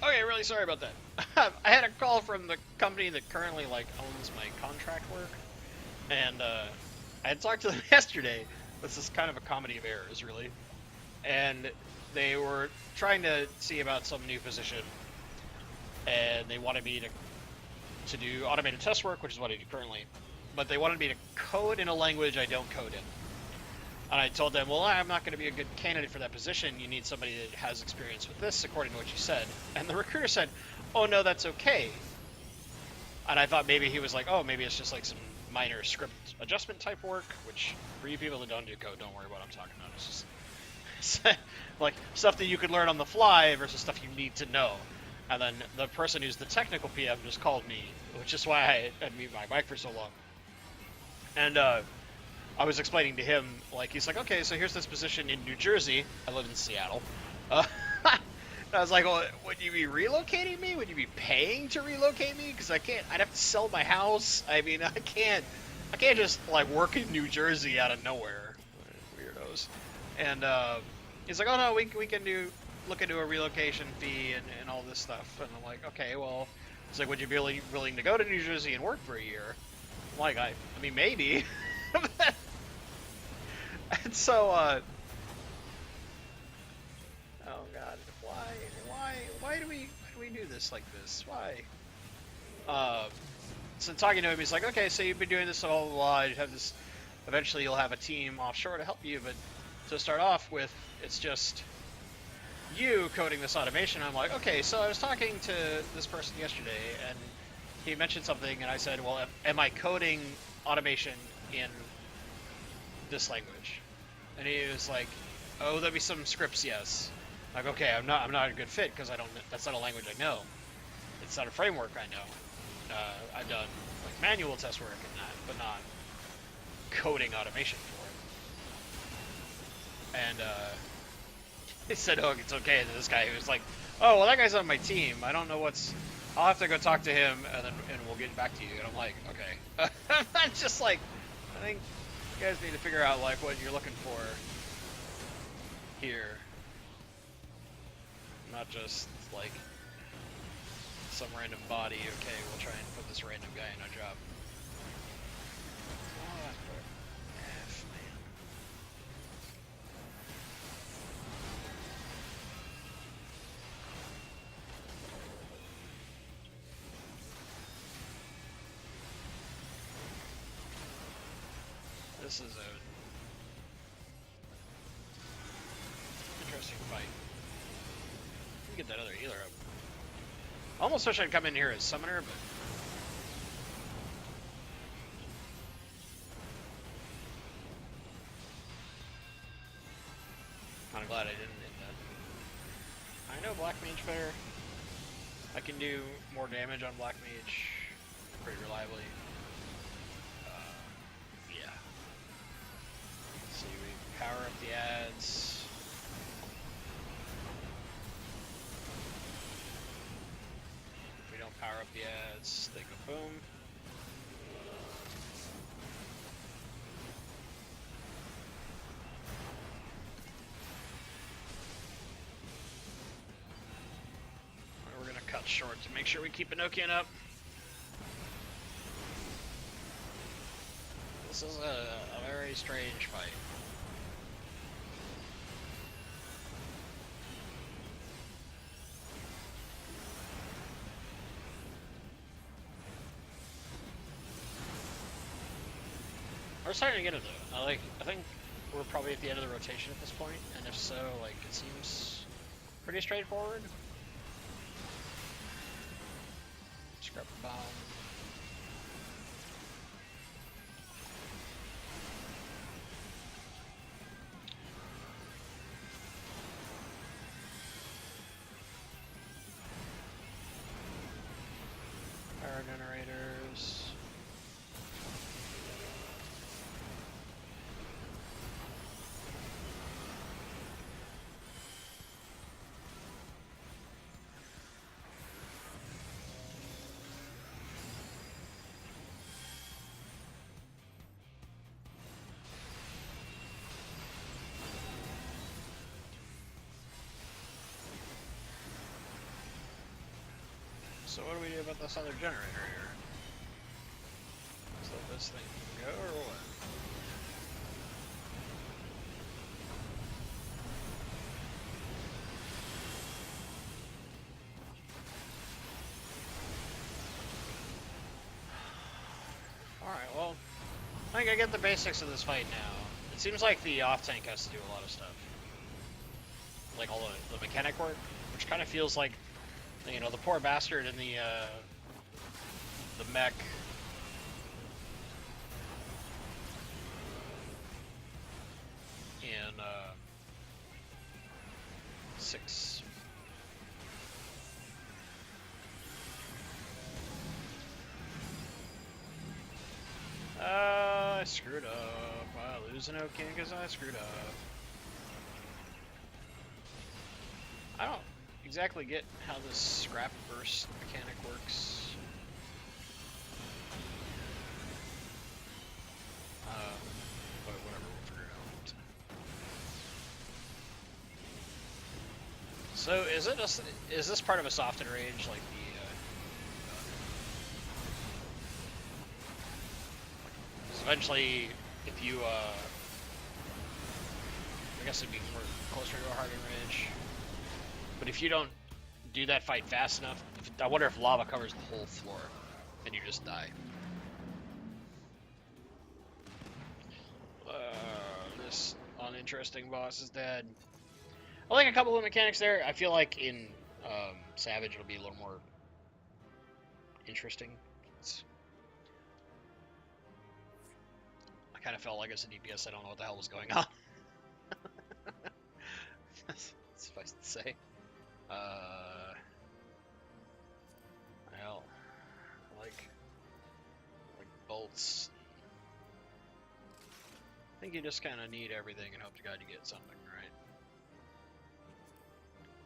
Okay, really sorry about that. I had a call from the company that currently like owns my contract work, and I had talked to them yesterday. This is kind of a comedy of errors, really. And they were trying to see about some new position, and they wanted me to do automated test work, which is what I do currently. But they wanted me to code in a language I don't code in. And I told them, well, I'm not going to be a good candidate for that position. You need somebody that has experience with this, according to what you said. And the recruiter said, oh, no, that's okay. And I thought maybe he was like, oh, maybe it's just like some minor script adjustment type work, which for you people that don't do code, don't worry about what I'm talking about. It's just like stuff that you could learn on the fly versus stuff you need to know. And then the person who's the technical PM just called me, which is why I had muted my mic for so long. And I was explaining to him, like, he's like, okay, so here's this position in New Jersey. I live in Seattle. I was like, well, would you be relocating me? Would you be paying to relocate me? Because I'd have to sell my house. I mean, I can't just, like, work in New Jersey out of nowhere. Weirdos. And he's like, oh, no, we can look into a relocation fee and all this stuff. And I'm like, okay, well, he's like, would you be willing to go to New Jersey and work for a year? I'm like, I mean, maybe. And so, oh god, why do we do this like this? Why? So talking to him, he's like, okay, so you've been doing this all blah, blah, you have this, eventually you'll have a team offshore to help you, but to start off with, it's just you coding this automation. I'm like, okay, so I was talking to this person yesterday, and he mentioned something, and I said, well, am I coding automation in this language? And he was like, oh, there'll be some scripts, yes. Like, okay, I'm not a good fit because that's not a language I know. It's not a framework I know. I've done like manual test work in that, but not coding automation for it. And he said, oh, it's okay to this guy who was like, oh, well, that guy's on my team. I don't know I'll have to go talk to him and we'll get back to you. And I'm like, okay. I'm just like, I think you guys need to figure out like what you're looking for here, not just like some random body. Okay, we'll try and put this random guy in a job. Oh, that's F, man. This is a interesting fight. Let me get that other healer up. I almost wish I'd come in here as summoner, but kind of glad I didn't hit that. I know Black Mage better. I can do more damage on Black Mage pretty reliably. Yeah. Let's see, we power up the ads. If we don't power up the ads, they go boom. We're gonna cut short to make sure we keep Enochian up. This is a very strange fight. We're starting to get it though. I think we're probably at the end of the rotation at this point, and if so, like, it seems pretty straightforward. Scrap the bomb. Power generators. So what do we do about this other generator here? Let's let this thing go or what? Alright, well, I think I get the basics of this fight now. It seems like the off-tank has to do a lot of stuff. Like all the mechanic work, which kind of feels like, you know, the poor bastard in the mech. In 6. I screwed up. I lose an O-King because I screwed up. I don't exactly get how this scrap burst mechanic works. But whatever, we'll figure it out. So is this part of a softened range like the? Eventually, if you I guess it'd be more closer to a hardened range. But if you don't do that fight fast enough, I wonder if lava covers the whole floor and you just die. This uninteresting boss is dead. I like a couple of mechanics there. I feel like in Savage it'll be a little more interesting. I kind of felt like as a DPS, I don't know what the hell was going on. Suffice to say. Well, like bolts. I think you just kind of need everything and hope to God you get something, right?